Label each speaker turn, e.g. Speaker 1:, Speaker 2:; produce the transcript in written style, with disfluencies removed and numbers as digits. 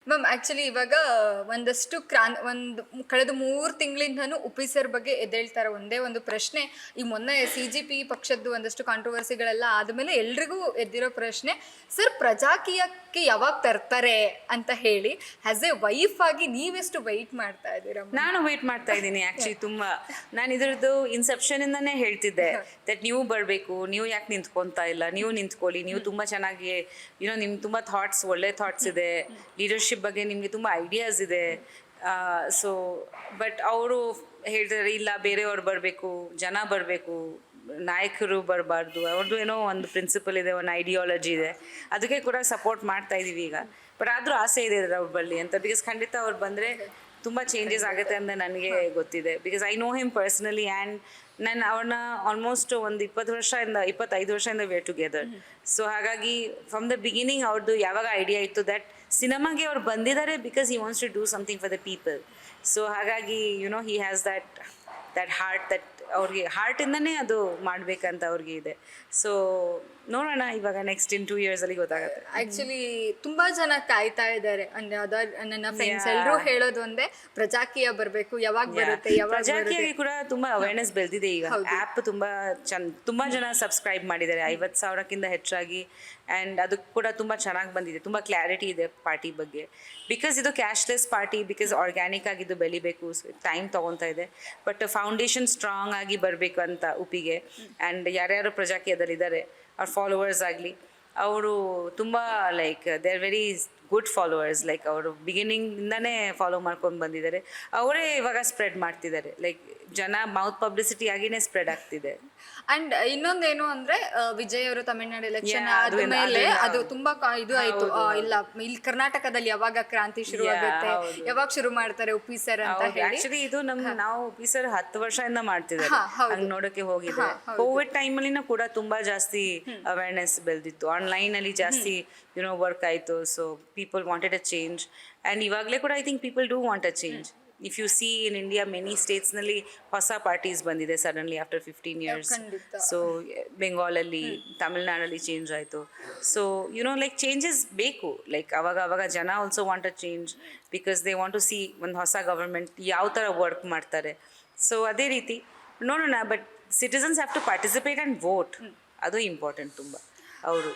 Speaker 1: Ma'am actually ಇವಾಗ ಒಂದಷ್ಟು ಒಂದು ಕಳೆದ 3 ತಿಂಗಳಿಂದನೂ ಉಪಿ ಸರ್ ಬಗ್ಗೆ ಎದ್ದೇಳ್ತಾರೆ ಒಂದೇ ಒಂದು ಪ್ರಶ್ನೆ. ಈ ಮೊನ್ನೆ CGP ಪಕ್ಷದ್ದು ಒಂದಷ್ಟು ಕಾಂಟ್ರವರ್ಸಿಗಳೆಲ್ಲ ಆದಮೇಲೆ ಎಲ್ರಿಗೂ ಎದ್ದಿರೋ ಪ್ರಶ್ನೆ, ಸರ್ ಪ್ರಜಾಕೀಯಕ್ಕೆ ಯಾವಾಗ ತರ್ತಾರೆ ಅಂತ ಹೇಳಿ. ಆ್ಯಸ್ ಎ ವೈಫ್ ಆಗಿ ನೀವೆಷ್ಟು ವೆಯ್ಟ್ ಮಾಡ್ತಾ ಇದ್ದೀರಾ?
Speaker 2: ನಾನು ವೆಯ್ಟ್ ಮಾಡ್ತಾ ಇದ್ದೀನಿ ಆ್ಯಕ್ಚುಲಿ ತುಂಬ. ನಾನು ಇದರದ್ದು ಇನ್ಸೆಪ್ಷನಿಂದನೇ ಹೇಳ್ತಿದ್ದೆ ದಟ್ ನೀವು ಬರಬೇಕು, ನೀವು ಯಾಕೆ ನಿಂತ್ಕೊತಾ ಇಲ್ಲ, ನೀವು ನಿಂತ್ಕೊಳ್ಳಿ, ನೀವು ತುಂಬ ಚೆನ್ನಾಗಿ ನಿಮ್ಗೆ ತುಂಬ ಥಾಟ್ಸ್, ಒಳ್ಳೆ ಥಾಟ್ಸ್ ಇದೆ, ಲೀಡರ್ಶಿಪ್ ಬಗ್ಗೆ ನಿಮಗೆ ತುಂಬ ಐಡಿಯಾಸ್ ಇದೆ. ಸೊ ಬಟ್ ಅವರು ಹೇಳ್ತಾರೆ ಇಲ್ಲ ಬೇರೆಯವ್ರು ಬರಬೇಕು, ಜನ ಬರಬೇಕು, ನಾಯಕರು ಬರಬಾರ್ದು, ಅವ್ರದ್ದು ಏನೋ ಒಂದು ಪ್ರಿನ್ಸಿಪಲ್ ಇದೆ, ಒಂದು ಐಡಿಯಾಲಜಿ ಇದೆ, ಅದಕ್ಕೆ ಕೂಡ ಸಪೋರ್ಟ್ ಮಾಡ್ತಾ ಇದ್ದೀವಿ ಈಗ. ಬಟ್ ಆದರೂ ಆಸೆ ಇದೆ ಅವ್ರು ಬರಲಿ ಅಂತ, ಬಿಕಾಸ್ ಖಂಡಿತ ಅವ್ರು ಬಂದರೆ ತುಂಬ ಚೇಂಜಸ್ ಆಗುತ್ತೆ ಅಂತ ನನಗೆ ಗೊತ್ತಿದೆ. Because I know him personally and ನಾನು ಅವ್ರನ್ನ ಆಲ್ಮೋಸ್ಟ್ ಒಂದು 25 ವರ್ಷದಿಂದ ವಿ ಆರ್ ಟುಗೆದರ್. ಸೊ ಹಾಗಾಗಿ ಫ್ರಮ್ ದ ಬಿಗಿನಿಂಗ್ ಅವ್ರದ್ದು ಯಾವಾಗ ಐಡಿಯಾ ಇತ್ತು ದಟ್ ಸಿನಿಮಾಗೆ ಅವ್ರು ಬಂದಿದ್ದಾರೆ because he wants to do something for the people. So ಹಾಗಾಗಿ he has that heart, that ಅವ್ರಿಗೆ ಹಾರ್ಟಿಂದನೇ ಅದು ಮಾಡಬೇಕಂತ ಅವ್ರಿಗೆ ಇದೆ. ಸೊ ನೋಡೋಣ ಇವಾಗ ನೆಕ್ಸ್ಟ್ ಇನ್ 2 years ಗೊತ್ತಾಗುತ್ತೆ.
Speaker 1: ಆಕ್ಚುಲಿ ತುಂಬಾ ಜನ ಕಾಯ್ತಾ ಇದ್ದಾರೆ. ನನ್ನ ಫ್ರೆಂಡ್ಸ್ ಎಲ್ಲರೂ ಹೇಳೋದು ಒಂದೇ, ಪ್ರಜಾಕೀಯ ಬರಬೇಕು, ಯಾವಾಗ ಬರುತ್ತೆ,
Speaker 2: ಪ್ರಜಾಕೀಯಕ್ಕೆ ಕೂಡ ತುಂಬಾ ಅವೇರ್ನೆಸ್ ಬೆಳೆದಿದೆ ಈಗ. ಆ್ಯಪ್ ತುಂಬಾ ಜನ ಸಬ್ಸ್ಕ್ರೈಬ್ ಮಾಡಿದ್ದಾರೆ, 50,000ಕ್ಕಿಂತ ಹೆಚ್ಚಾಗಿ. ಆ್ಯಂಡ್ ಅದಕ್ಕೆ ಕೂಡ ತುಂಬ ಚೆನ್ನಾಗಿ ಬಂದಿದೆ, ತುಂಬ ಕ್ಲಾರಿಟಿ ಇದೆ ಪಾರ್ಟಿ ಬಗ್ಗೆ. ಬಿಕಾಸ್ ಇದು ಕ್ಯಾಶ್ಲೆಸ್ ಪಾರ್ಟಿ, ಬಿಕಾಸ್ ಆರ್ಗ್ಯಾನಿಕ್ ಆಗಿದ್ದು ಬೆಳಿಬೇಕು, ಟೈಮ್ ತೊಗೊತಾ ಇದೆ. ಬಟ್ ಫೌಂಡೇಶನ್ ಸ್ಟ್ರಾಂಗ್ ಆಗಿ ಬರಬೇಕು ಅಂತ ಉಪಿಗೆ. ಆ್ಯಂಡ್ ಯಾರ್ಯಾರು ಪ್ರಜಾಕೀಯದಲ್ಲಿದ್ದಾರೆ ಅವ್ರ ಫಾಲೋವರ್ಸ್ ಆಗಲಿ, ಅವರು ತುಂಬ like they are very good followers. Like ಅವರು ಬಿಗಿನಿಂಗಿಂದನೇ ಫಾಲೋ ಮಾಡ್ಕೊಂಡು ಬಂದಿದ್ದಾರೆ. ಅವರೇ ಇವಾಗ ಸ್ಪ್ರೆಡ್ ಮಾಡ್ತಿದ್ದಾರೆ, ಲೈಕ್ ಜನ ಮೌತ್ ಪಬ್ಲಿಸಿಟಿ ಆಗಿನೇ ಸ್ಪ್ರೆಡ್ ಆಗ್ತಿದೆ.
Speaker 1: ಅಂಡ್ ಇನ್ನೊಂದೇನು ಅಂದ್ರೆ ವಿಜಯ್ ಅವರು ತಮಿಳ್ನಾಡು ಎಲೆಕ್ಷನ್ ಆದ್ಮೇಲೆ ಅದು ತುಂಬಾ ಇದು ಆಯ್ತು, ಇಲ್ಲ ಇಲ್ಲಿ ಕರ್ನಾಟಕದಲ್ಲಿ ಯಾವಾಗ ಕ್ರಾಂತಿ ಶುರು ಆಗುತ್ತೆ, ಯಾವಾಗ ಶುರು ಮಾಡ್ತಾರೆ ಉಪಿ ಸರ್ ಅಂತ ಹೇಳಿ.
Speaker 2: ಆಕ್ಚುಲಿ ಇದು ನಾವು ಉಪಿ ಸರ್ 10 ವರ್ಷದಿಂದ ಮಾಡ್ತಿದ್ದಾರೆ, ಹಂಗ್ ನೋಡಕ್ಕೆ ಹೋಗಿದೆ. ಕೋವಿಡ್ ಟೈಮಲ್ಲಿನೂ ಕೂಡ ತುಂಬಾ ಜಾಸ್ತಿ ಅವೇರ್ನೆಸ್ ಬೆಳೆದಿತ್ತು, ಆನ್ಲೈನ್ ಅಲ್ಲಿ ಜಾಸ್ತಿ ವರ್ಕ್ ಆಯ್ತು. So people wanted a change. And ಇವಾಗಲೇ ಕೂಡ I think people do want a change. If you see in India many ಸ್ಟೇಟ್ಸ್ನಲ್ಲಿ ಹೊಸ ಪಾರ್ಟೀಸ್ ಬಂದಿದೆ ಸಡನ್ಲಿ ಆಫ್ಟರ್ 15 years. ಸೊ ಬೆಂಗಾಲಲ್ಲಿ, ತಮಿಳ್ನಾಡಲ್ಲಿ ಚೇಂಜ್ ಆಯಿತು. ಸೊ ಲೈಕ್ ಚೇಂಜಸ್ ಬೇಕು. ಲೈಕ್ ಅವಾಗ ಜನ also want a change because they want to see ಒಂದು ಹೊಸ ಗವರ್ಮೆಂಟ್ ಯಾವ ಥರ ವರ್ಕ್ ಮಾಡ್ತಾರೆ. ಸೊ ಅದೇ ರೀತಿ ನೋಡೋಣ. But citizens have to participate and vote, ಅದು ಇಂಪಾರ್ಟೆಂಟ್ ತುಂಬ. ಅವರು